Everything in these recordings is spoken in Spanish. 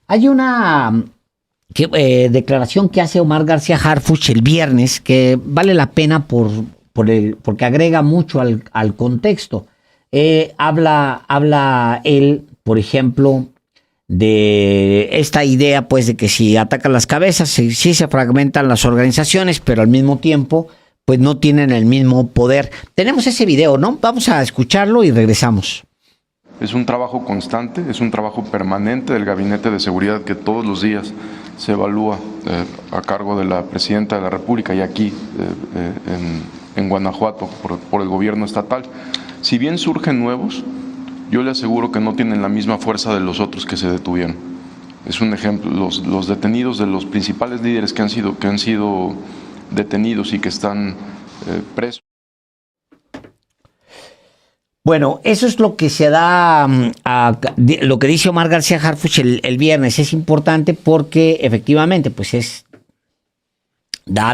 Hay una declaración que hace Omar García Harfuch el viernes que vale la pena porque agrega mucho al contexto. Habla él, por ejemplo, de esta idea, pues, de que si atacan las cabezas, sí se fragmentan las organizaciones, pero al mismo tiempo, pues, no tienen el mismo poder. Tenemos ese video, ¿no? Vamos a escucharlo y regresamos. Es un trabajo constante, es un trabajo permanente del Gabinete de Seguridad que todos los días se evalúa a cargo de la Presidenta de la República y aquí en Guanajuato por el gobierno estatal. Si bien surgen nuevos, yo le aseguro que no tienen la misma fuerza de los otros que se detuvieron. Es un ejemplo, los detenidos de los principales líderes que han sido detenidos y que están presos. Bueno, eso es lo que se da, lo que dice Omar García Harfuch el viernes. Es importante porque efectivamente, pues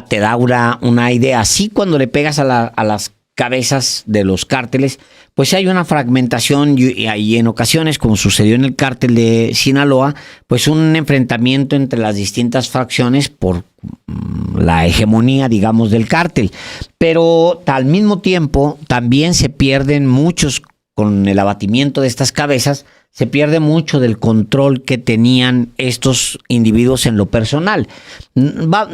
te da una idea. Así cuando le pegas a las cabezas de los cárteles, pues hay una fragmentación y en ocasiones, como sucedió en el cártel de Sinaloa, pues un enfrentamiento entre las distintas fracciones por la hegemonía, digamos, del cártel. Pero al mismo tiempo también se pierden muchos, con el abatimiento de estas cabezas, se pierde mucho del control que tenían estos individuos en lo personal.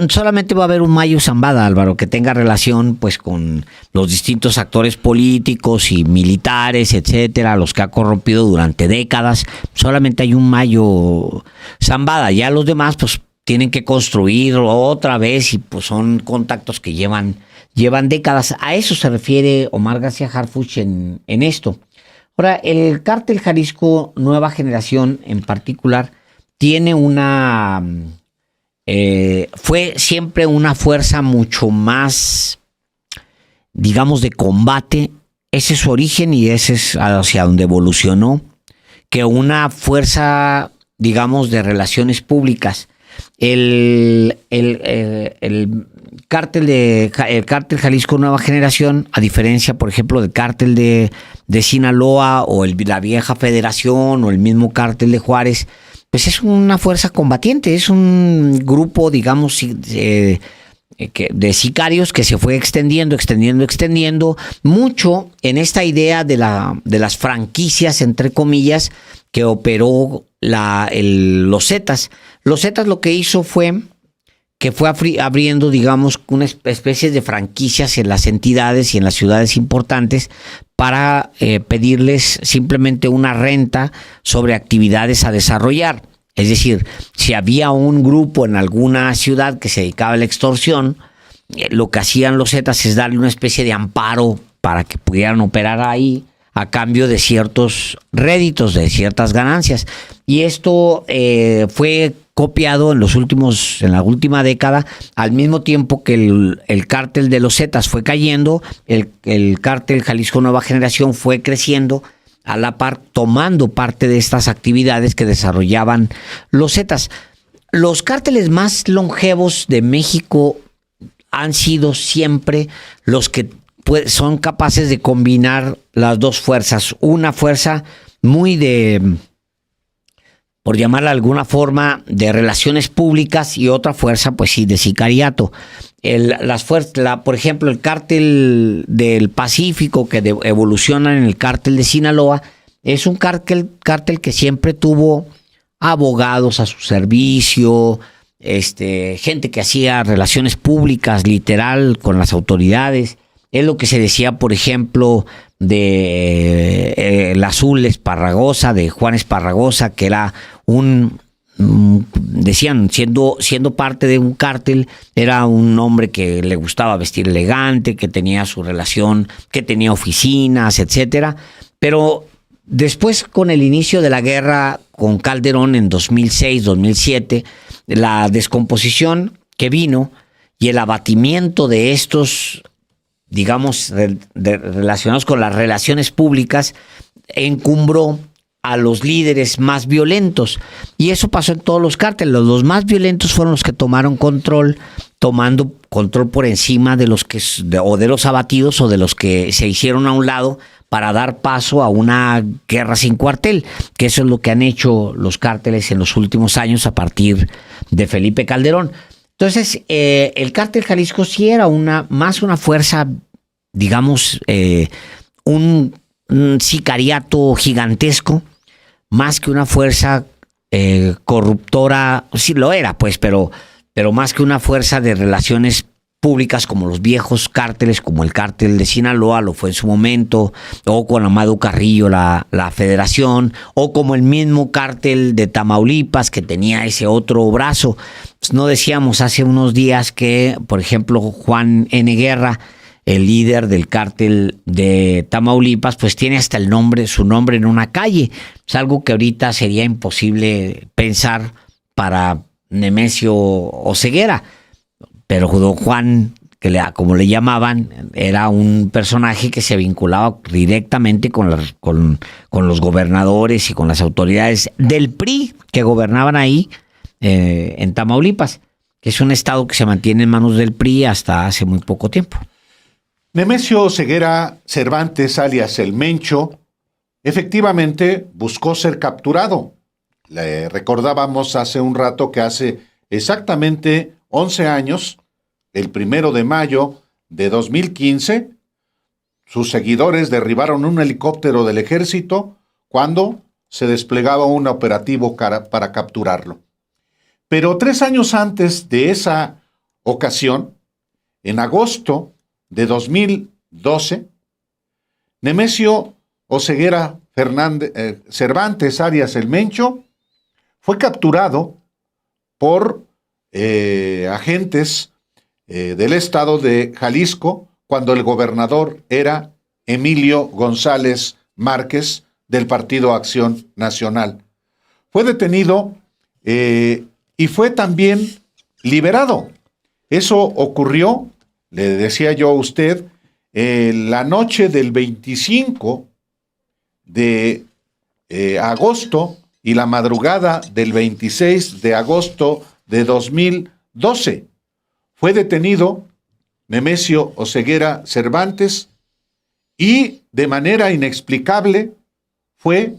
Solamente va a haber un Mayo Zambada, Álvaro, que tenga relación pues con los distintos actores políticos y militares, etcétera, los que ha corrompido durante décadas. Solamente hay un Mayo Zambada. Ya los demás pues tienen que construirlo otra vez y pues son contactos que llevan décadas. A eso se refiere Omar García Harfuch en esto. Ahora, el cártel Jalisco Nueva Generación en particular tiene fue siempre una fuerza mucho más, digamos, de combate. Ese es su origen y ese es hacia donde evolucionó, que una fuerza, digamos, de relaciones públicas. El cártel Jalisco Nueva Generación, a diferencia, por ejemplo, del cártel de Sinaloa o la vieja Federación o el mismo cártel de Juárez, pues es una fuerza combatiente, es un grupo, digamos, de sicarios que se fue extendiendo mucho en esta idea de las franquicias, entre comillas, que operó los Zetas. Los Zetas lo que hizo fue abriendo, digamos, una especie de franquicias en las entidades y en las ciudades importantes para pedirles simplemente una renta sobre actividades a desarrollar. Es decir, si había un grupo en alguna ciudad que se dedicaba a la extorsión, lo que hacían los Zetas es darle una especie de amparo para que pudieran operar ahí a cambio de ciertos réditos, de ciertas ganancias. Y esto fue copiado en la última década, al mismo tiempo que el cártel de los Zetas fue cayendo, el cártel Jalisco Nueva Generación fue creciendo a la par, tomando parte de estas actividades que desarrollaban los Zetas. Los cárteles más longevos de México han sido siempre los que son capaces de combinar las dos fuerzas. Una fuerza muy por llamarla de alguna forma, de relaciones públicas y otra fuerza, pues sí, de sicariato. Por ejemplo, el cártel del Pacífico que evoluciona en el cártel de Sinaloa es un cártel que siempre tuvo abogados a su servicio, gente que hacía relaciones públicas, literal, con las autoridades. Es lo que se decía, por ejemplo, de el Azul Esparragosa, de Juan Esparragosa, que era decían, siendo parte de un cártel, era un hombre que le gustaba vestir elegante, que tenía su relación, que tenía oficinas, etcétera. Pero después, con el inicio de la guerra con Calderón en 2006, 2007, la descomposición que vino y el abatimiento de estos, digamos, relacionados con las relaciones públicas, encumbró a los líderes más violentos. Y eso pasó en todos los cárteles. Los más violentos fueron los que tomaron control, tomando control por encima de los que o de los abatidos o de los que se hicieron a un lado para dar paso a una guerra sin cuartel, que eso es lo que han hecho los cárteles en los últimos años a partir de Felipe Calderón. Entonces, el cártel Jalisco sí era más una fuerza, digamos, un sicariato gigantesco, más que una fuerza corruptora. Sí lo era, pues, pero más que una fuerza de relaciones públicas como los viejos cárteles, como el cártel de Sinaloa lo fue en su momento, o con Amado Carrillo la Federación, o como el mismo cártel de Tamaulipas que tenía ese otro brazo. Pues no decíamos hace unos días que, por ejemplo, Juan N. Guerra, el líder del cártel de Tamaulipas, pues tiene hasta su nombre en una calle. Es algo que ahorita sería imposible pensar para Nemesio Oseguera. Pero don Juan, como le llamaban, era un personaje que se vinculaba directamente con los gobernadores y con las autoridades del PRI que gobernaban ahí en Tamaulipas, que es un estado que se mantiene en manos del PRI hasta hace muy poco tiempo. Nemesio Oseguera Cervantes, alias El Mencho, efectivamente buscó ser capturado. Le recordábamos hace un rato que hace exactamente 11 años, el 1 de mayo de 2015, sus seguidores derribaron un helicóptero del ejército cuando se desplegaba un operativo para capturarlo. Pero 3 años antes de esa ocasión, en agosto de 2012, Nemesio Oseguera Cervantes, alias El Mencho, fue capturado por agentes del estado de Jalisco cuando el gobernador era Emilio González Márquez del Partido Acción Nacional. Fue detenido y fue también liberado. Eso ocurrió, le decía yo a usted, la noche del 25 de agosto y la madrugada del 26 de agosto de 2012. Fue detenido Nemesio Oseguera Cervantes y de manera inexplicable fue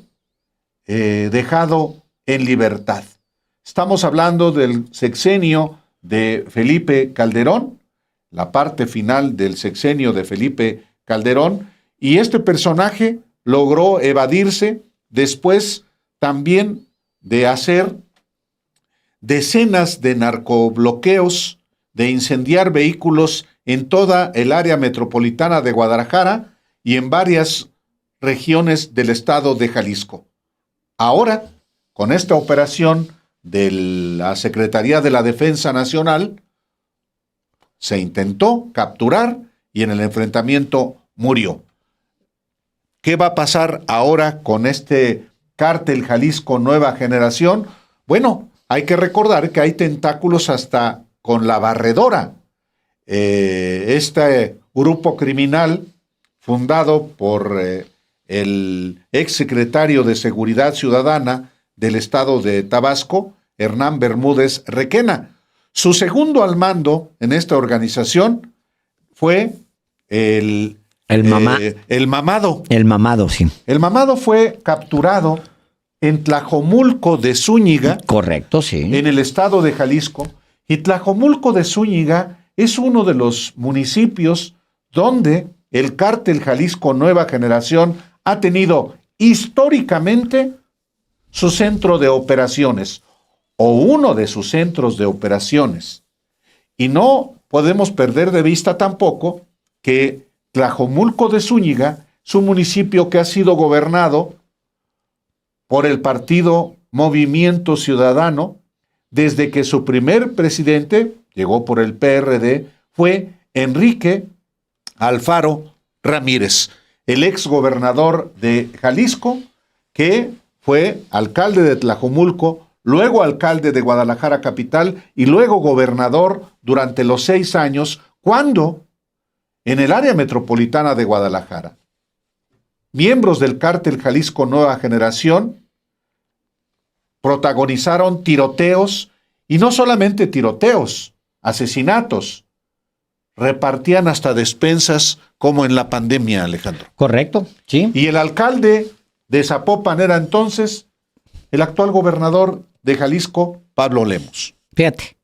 dejado en libertad. Estamos hablando del sexenio de Felipe Calderón, la parte final del sexenio de Felipe Calderón, y este personaje logró evadirse después también de hacer decenas de narcobloqueos, de incendiar vehículos en toda el área metropolitana de Guadalajara y en varias regiones del estado de Jalisco. Ahora, con esta operación de la Secretaría de la Defensa Nacional, se intentó capturar y en el enfrentamiento murió. ¿Qué va a pasar ahora con este cártel Jalisco Nueva Generación? Bueno, hay que recordar que hay tentáculos hasta con la Barredora. Este grupo criminal fundado por el exsecretario de Seguridad Ciudadana del estado de Tabasco, Hernán Bermúdez Requena. Su segundo al mando en esta organización fue el Mamado. El Mamado, sí. El Mamado fue capturado en Tlajomulco de Zúñiga. Correcto, sí. En el estado de Jalisco. Y Tlajomulco de Zúñiga es uno de los municipios donde el cártel Jalisco Nueva Generación ha tenido históricamente su centro de operaciones, o uno de sus centros de operaciones. Y no podemos perder de vista tampoco que Tlajomulco de Zúñiga es un municipio que ha sido gobernado por el partido Movimiento Ciudadano desde que su primer presidente, llegó por el PRD, fue Enrique Alfaro Ramírez, el ex gobernador de Jalisco, que fue alcalde de Tlajomulco, luego alcalde de Guadalajara capital y luego gobernador durante los 6 años, cuando en el área metropolitana de Guadalajara miembros del cártel Jalisco Nueva Generación protagonizaron tiroteos, y no solamente tiroteos, asesinatos. Repartían hasta despensas como en la pandemia, Alejandro. Correcto, sí. Y el alcalde de Zapopan era entonces el actual gobernador de Jalisco, Pablo Lemos. Fíjate.